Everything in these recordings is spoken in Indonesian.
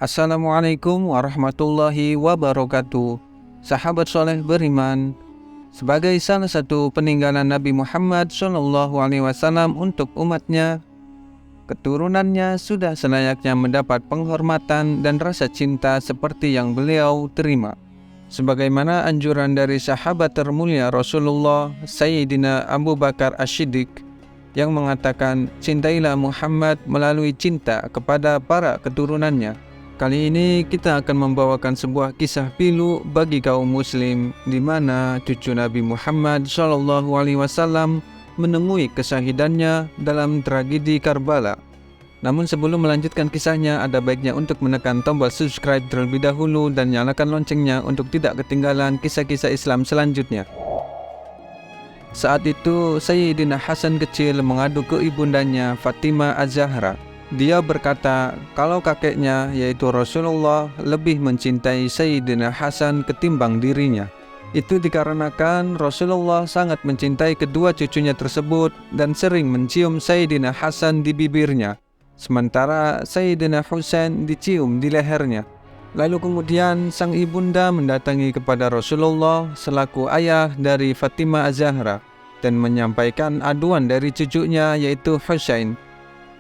Assalamualaikum warahmatullahi wabarakatuh. Sahabat soleh beriman, sebagai salah satu peninggalan Nabi Muhammad SAW untuk umatnya, keturunannya sudah selayaknya mendapat penghormatan dan rasa cinta seperti yang beliau terima. Sebagaimana anjuran dari sahabat termulia Rasulullah Sayyidina Abu Bakar As-Siddiq yang mengatakan, cintailah Muhammad melalui cinta kepada para keturunannya. Kali ini kita akan membawakan sebuah kisah pilu bagi kaum muslim di mana cucu Nabi Muhammad SAW menemui kesahidannya dalam tragedi Karbala. Namun sebelum melanjutkan kisahnya, ada baiknya untuk menekan tombol subscribe terlebih dahulu dan nyalakan loncengnya untuk tidak ketinggalan kisah-kisah Islam selanjutnya. Saat itu Sayyidina Hasan kecil mengadu ke ibundanya Fatimah Az-Zahra. Dia berkata kalau kakeknya yaitu Rasulullah lebih mencintai Sayyidina Hasan ketimbang dirinya. Itu dikarenakan Rasulullah sangat mencintai kedua cucunya tersebut dan sering mencium Sayyidina Hasan di bibirnya, sementara Sayyidina Husain dicium di lehernya. Lalu kemudian sang ibunda mendatangi kepada Rasulullah selaku ayah dari Fatimah Az-Zahra dan menyampaikan aduan dari cucunya yaitu Husain.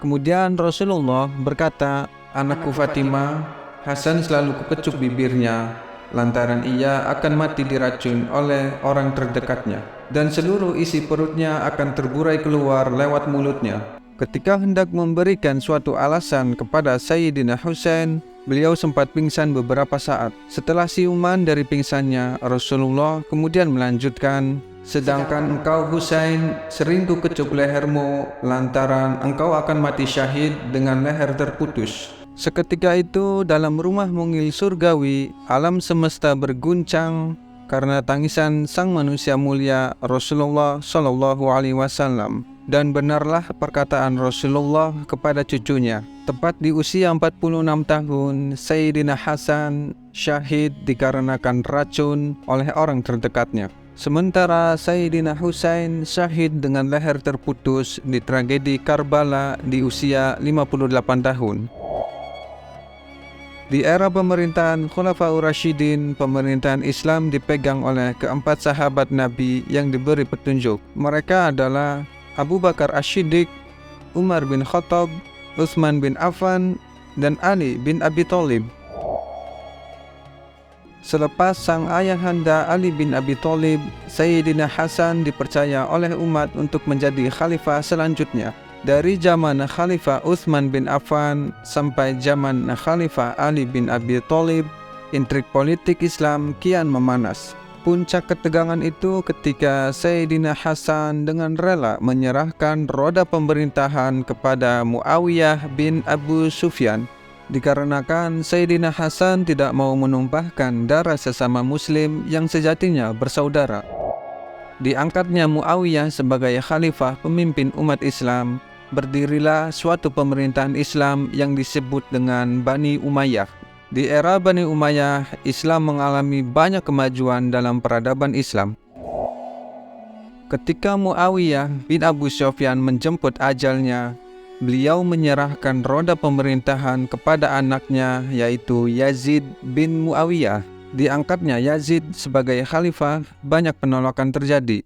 Kemudian Rasulullah berkata, anakku Fatimah, Hasan selalu kukecup bibirnya, lantaran ia akan mati diracun oleh orang terdekatnya, dan seluruh isi perutnya akan terburai keluar lewat mulutnya. Ketika hendak memberikan suatu alasan kepada Sayyidina Husain, beliau sempat pingsan beberapa saat. Setelah siuman dari pingsannya, Rasulullah kemudian melanjutkan, sedangkan engkau Husain sering kukecup lehermu lantaran engkau akan mati syahid dengan leher terputus. Seketika itu dalam rumah mungil surgawi, alam semesta berguncang karena tangisan sang manusia mulia Rasulullah SAW. Dan benarlah perkataan Rasulullah kepada cucunya. Tepat di usia 46 tahun, Sayyidina Hasan syahid dikarenakan racun oleh orang terdekatnya. Sementara Sayyidina Husain syahid dengan leher terputus di tragedi Karbala di usia 58 tahun. Di era pemerintahan Khulafaur Rasyidin, pemerintahan Islam dipegang oleh keempat sahabat Nabi yang diberi petunjuk. Mereka adalah Abu Bakar As-Siddiq, Umar bin Khattab, Utsman bin Affan, dan Ali bin Abi Thalib. Selepas sang ayahanda Ali bin Abi Thalib, Sayyidina Hasan dipercaya oleh umat untuk menjadi khalifah selanjutnya. Dari zaman Khalifah Utsman bin Affan sampai zaman Khalifah Ali bin Abi Thalib, intrik politik Islam kian memanas. Puncak ketegangan itu ketika Sayyidina Hasan dengan rela menyerahkan roda pemerintahan kepada Muawiyah bin Abu Sufyan. Dikarenakan Sayyidina Hasan tidak mau menumpahkan darah sesama muslim yang sejatinya bersaudara. Diangkatnya Muawiyah sebagai khalifah pemimpin umat Islam, berdirilah suatu pemerintahan Islam yang disebut dengan Bani Umayyah. Di era Bani Umayyah, Islam mengalami banyak kemajuan dalam peradaban Islam. Ketika Muawiyah bin Abu Sufyan menjemput ajalnya, beliau menyerahkan roda pemerintahan kepada anaknya yaitu Yazid bin Muawiyah. Diangkatnya Yazid sebagai khalifah, banyak penolakan terjadi.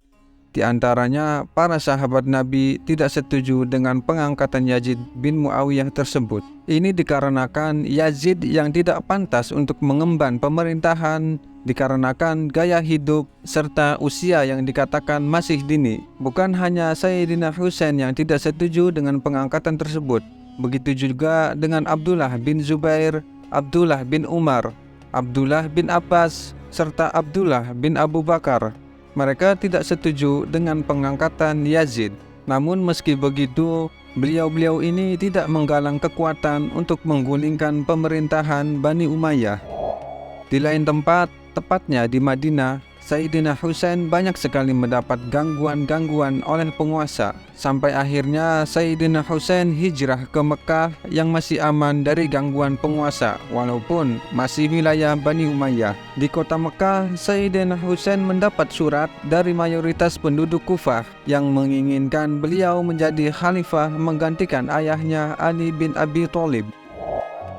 Di antaranya para sahabat Nabi tidak setuju dengan pengangkatan Yazid bin Muawiyah tersebut. Ini dikarenakan Yazid yang tidak pantas untuk mengemban pemerintahan dikarenakan gaya hidup serta usia yang dikatakan masih dini. Bukan hanya Sayyidina Husain yang tidak setuju dengan pengangkatan tersebut. Begitu juga dengan Abdullah bin Zubair, Abdullah bin Umar, Abdullah bin Abbas, serta Abdullah bin Abu Bakar. Mereka tidak setuju dengan pengangkatan Yazid. Namun meski begitu, beliau-beliau ini tidak menggalang kekuatan untuk menggulingkan pemerintahan Bani Umayyah. Di lain tempat, tepatnya di Madinah, Sayyidina Husain banyak sekali mendapat gangguan-gangguan oleh penguasa. Sampai akhirnya Sayyidina Husain hijrah ke Mekah yang masih aman dari gangguan penguasa, walaupun masih wilayah Bani Umayyah. Di kota Mekah, Sayyidina Husain mendapat surat dari mayoritas penduduk Kufah yang menginginkan beliau menjadi khalifah menggantikan ayahnya Ali bin Abi Thalib.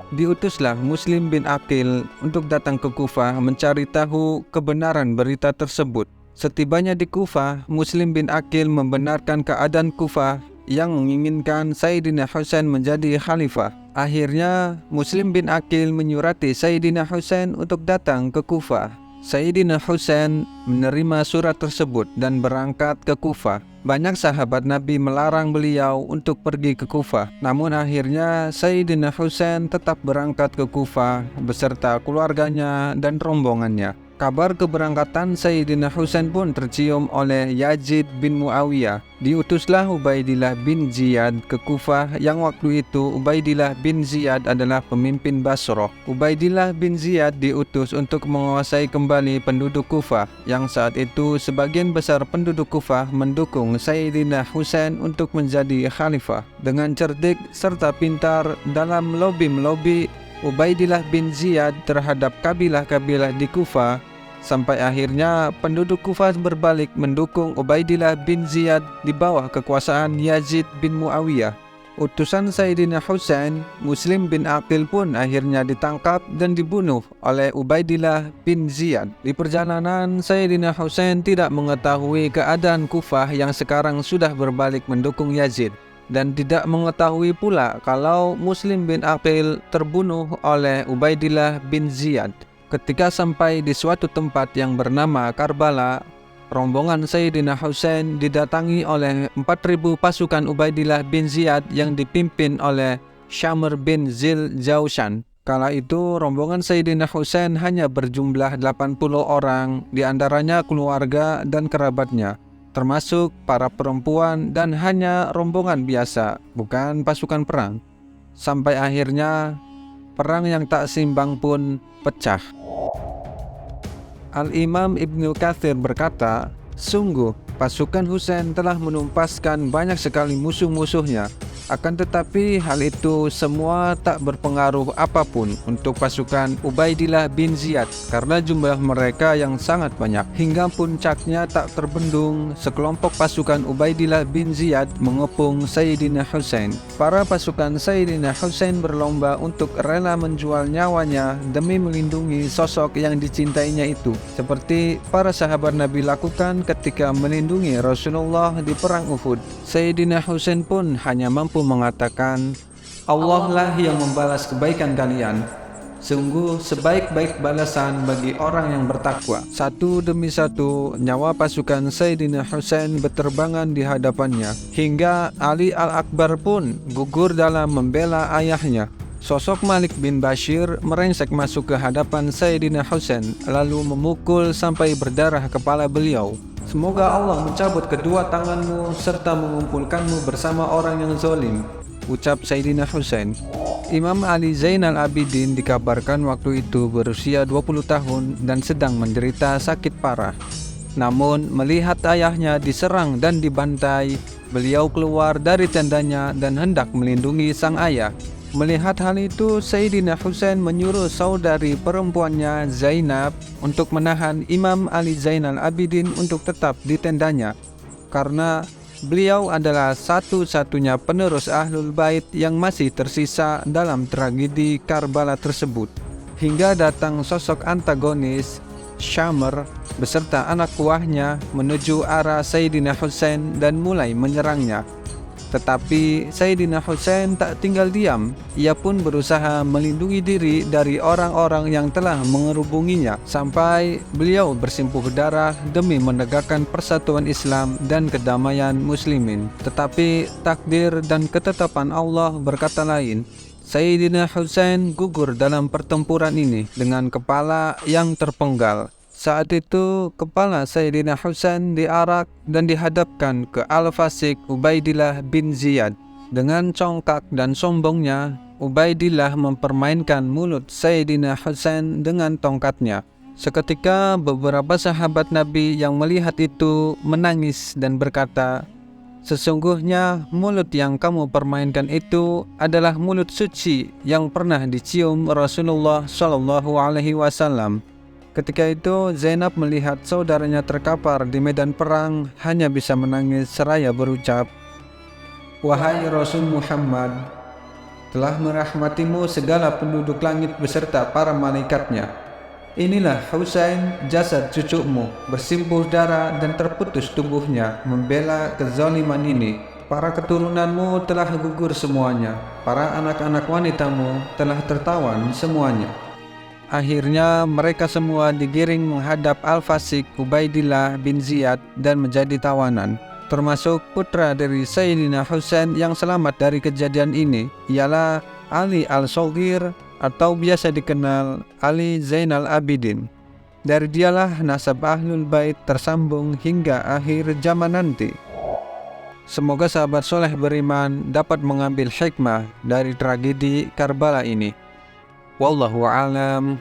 Diutuslah Muslim bin Aqil untuk datang ke Kufah mencari tahu kebenaran berita tersebut. Setibanya di Kufah, Muslim bin Aqil membenarkan keadaan Kufah yang menginginkan Sayyidina Husain menjadi khalifah. Akhirnya, Muslim bin Aqil menyurati Sayyidina Husain untuk datang ke Kufah. Sayyidina Husain menerima surat tersebut dan berangkat ke Kufah. Banyak sahabat Nabi melarang beliau untuk pergi ke Kufah. Namun akhirnya Sayyidina Husain tetap berangkat ke Kufah beserta keluarganya dan rombongannya. Kabar keberangkatan Sayyidina Husain pun tercium oleh Yazid bin Muawiyah. Diutuslah Ubaidillah bin Ziyad ke Kufah yang waktu itu Ubaidillah bin Ziyad adalah pemimpin Basrah. Ubaidillah bin Ziyad diutus untuk menguasai kembali penduduk Kufah yang saat itu sebagian besar penduduk Kufah mendukung Sayyidina Husain untuk menjadi khalifah. Dengan cerdik serta pintar dalam melobi Ubaidillah bin Ziyad terhadap kabilah-kabilah di Kufah, sampai akhirnya penduduk Kufah berbalik mendukung Ubaidillah bin Ziyad di bawah kekuasaan Yazid bin Muawiyah. Utusan Sayyidina Husain, Muslim bin Aqil pun akhirnya ditangkap dan dibunuh oleh Ubaidillah bin Ziyad. Di perjalanan, Sayyidina Husain tidak mengetahui keadaan Kufah yang sekarang sudah berbalik mendukung Yazid, dan tidak mengetahui pula kalau Muslim bin Aqil terbunuh oleh Ubaidillah bin Ziyad. Ketika sampai di suatu tempat yang bernama Karbala, rombongan Sayyidina Husain didatangi oleh 4.000 pasukan Ubaidillah bin Ziyad yang dipimpin oleh Syamr bin Zil Jaushan. Kala itu rombongan Sayyidina Husain hanya berjumlah 80 orang, diantaranya keluarga dan kerabatnya, termasuk para perempuan, dan hanya rombongan biasa, bukan pasukan perang. Sampai akhirnya perang yang tak seimbang pun pecah. Al-Imam Ibnu Katsir berkata, sungguh pasukan Husain telah menumpaskan banyak sekali musuh-musuhnya. Akan tetapi hal itu semua tak berpengaruh apapun untuk pasukan Ubaidillah bin Ziyad karena jumlah mereka yang sangat banyak. Hingga puncaknya tak terbendung, sekelompok pasukan Ubaidillah bin Ziyad mengepung Sayyidina Husain. Para pasukan Sayyidina Husain berlomba untuk rela menjual nyawanya demi melindungi sosok yang dicintainya itu, seperti para sahabat Nabi lakukan ketika melindungi Rasulullah di perang Uhud. Sayyidina Husain pun hanya mampu mengatakan, Allah lah yang membalas kebaikan kalian. Sungguh sebaik-baik balasan bagi orang yang bertakwa. Satu demi satu nyawa pasukan Sayyidina Husain berterbangan di hadapannya, hingga Ali Al-Akbar pun gugur dalam membela ayahnya. Sosok Malik bin Bashir merengsek masuk ke hadapan Sayyidina Husain lalu memukul sampai berdarah kepala beliau. Semoga Allah mencabut kedua tanganmu serta mengumpulkanmu bersama orang yang zalim, ucap Sayyidina Husain. Imam Ali Zainal Abidin dikabarkan waktu itu berusia 20 tahun dan sedang menderita sakit parah. Namun melihat ayahnya diserang dan dibantai, beliau keluar dari tendanya dan hendak melindungi sang ayah. Melihat hal itu, Sayyidina Husain menyuruh saudari perempuannya Zainab untuk menahan Imam Ali Zainal Abidin untuk tetap di tendanya, karena beliau adalah satu-satunya penerus Ahlul Bait yang masih tersisa dalam tragedi Karbala tersebut. Hingga datang sosok antagonis Syamr beserta anak buahnya menuju arah Sayyidina Husain dan mulai menyerangnya. Tetapi Sayyidina Husain tak tinggal diam. Ia pun berusaha melindungi diri dari orang-orang yang telah mengerubunginya, sampai beliau bersimpuh darah demi menegakkan persatuan Islam dan kedamaian muslimin. Tetapi takdir dan ketetapan Allah berkata lain. Sayyidina Husain gugur dalam pertempuran ini dengan kepala yang terpenggal. Saat itu kepala Sayyidina Husain diarak dan dihadapkan ke Al-Fasik Ubaidillah bin Ziyad. Dengan congkak dan sombongnya, Ubaidillah mempermainkan mulut Sayyidina Husain dengan tongkatnya. Seketika beberapa sahabat Nabi yang melihat itu menangis dan berkata, sesungguhnya mulut yang kamu permainkan itu adalah mulut suci yang pernah dicium Rasulullah SAW. Ketika itu Zainab melihat saudaranya terkapar di medan perang, hanya bisa menangis seraya berucap, wahai Rasul Muhammad, telah merahmatimu segala penduduk langit beserta para malaikatnya. Inilah Husain, jasad cucumu, bersimbah darah dan terputus tubuhnya, membela kezaliman ini. Para keturunanmu telah gugur semuanya, para anak-anak wanitamu telah tertawan semuanya. Akhirnya mereka semua digiring menghadap Al-Fasik Ubaidillah bin Ziyad dan menjadi tawanan. Termasuk putra dari Sayyidina Husain yang selamat dari kejadian ini, ialah Ali Al-Shogir atau biasa dikenal Ali Zainal Abidin. Dari dialah nasab Ahlul Bait tersambung hingga akhir zaman nanti. Semoga sahabat soleh beriman dapat mengambil hikmah dari tragedi Karbala ini. Wallahu a'lam.